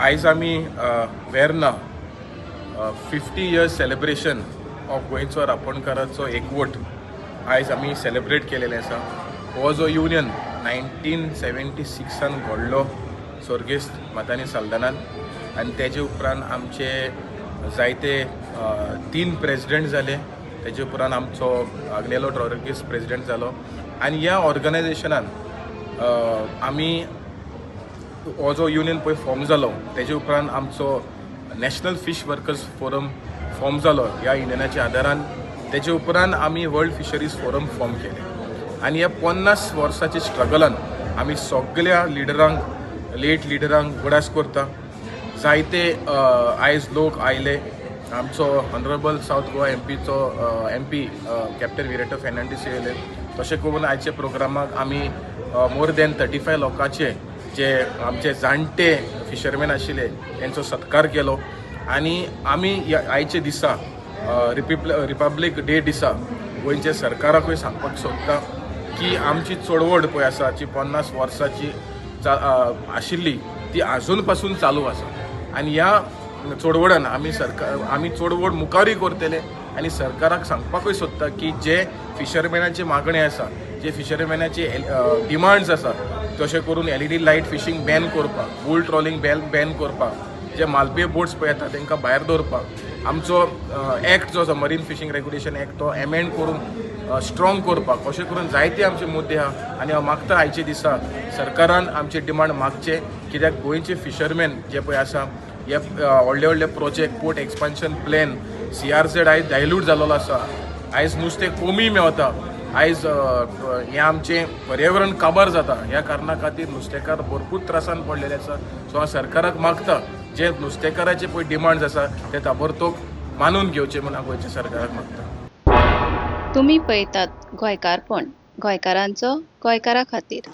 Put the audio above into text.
आयज आमी Verna 50 years celebration of गोंयचो रांपोणकाराचो एकवट आयज आमी सेलिब्रेट केलेले आसा. हो जो युनियन 1976 घडलो सर्गेस्त मातानी साल्दनान आनी तेजे उपरांत आमचे जायते 3 प्रेसिडेंट जाले. तेजे उपरांत आमचो आग्नेलो रॉड्रिगीस प्रेसिडेंट जालो आनी ह्या ऑर्गनायजेशनान आमी हो जो युनियन पळय फॉर्म जालो तेजे उपरांत आमचो national fish workers forum form जालो ह्या युनियनाच्या आदारान. तेजे उपरांत आमी वर्ल्ड फिशरीज फोरम फॉर्म केले आनी ह्या 50 वर्साच्या स्ट्रगलान आमी सगळ्या लिडरांक लेट लिडरांक उगडास करता. जायते आयज लोक आयले. आमचो honourable South Goa MP captain Viriato Fernandes येयले. तशें करून आयचे प्रोग्रामाक आमी मोर दॅन 35 लोकांचे जे आमचे जाणटे फिशरमॅन आशिल्ले तेंचो सत्कार केलो आनी आमी आयचे दिसा रिपब्लीक डे दिसा गोंयच्या सरकाराकूय सांगपाक सोदता की आमची चळवळ पळय आसा जी 50 वर्सांची आशिल्ली ती आजून पासून चालू आसा आनी ह्या चळवळान आमी चळवळ मुखारूय करतले आनी सरकाराक सांगपाकूय सोदता की जे फिशरमॅनाचे मागणे आसा, जे फिशरमॅनाचे डिमांड्स आसा, तशें करून LED लायट फिशींग बॅन करपाक, बुल ट्रॉलिंग बॅन करपाक, जे मालबे बोट्स पळय येता तांकां भायर दवरपाक, आमचो एक्ट जो आसा मरीन फिशींग रेग्युलेशन एक्ट तो एमेंड करून स्ट्रॉंग करपाक, अशें करून जायते आमचे मुद्दे आहा आनी हांव मागता आयचे दिसा सरकारान आमचे डिमांड मागचे. कित्याक गोंयचे फिशरमॅन जे पळय आसा हे व्हडले व्हडले project, port expansion plan, CRZ आयज डायल्यूट जाल्लो आसा. आयज नुस्तें कमी मेवता. आयज हें आमचें पर्यावरण काबार जाता. ह्या कारणां खातीर नुस्तेकार भरपूर त्रासान पडलेले आसा. सो हांव सरकाराक मागता जे नुस्तेकाराचे पळय डिमांड्स आसा ते ताबडतोब मानून घेवचे म्हूण हांव गोंयच्या सरकाराक मागता. तुम्ही पळयतात गोंयकारपण, गोंयकारांचो गोंयकारा खातीर.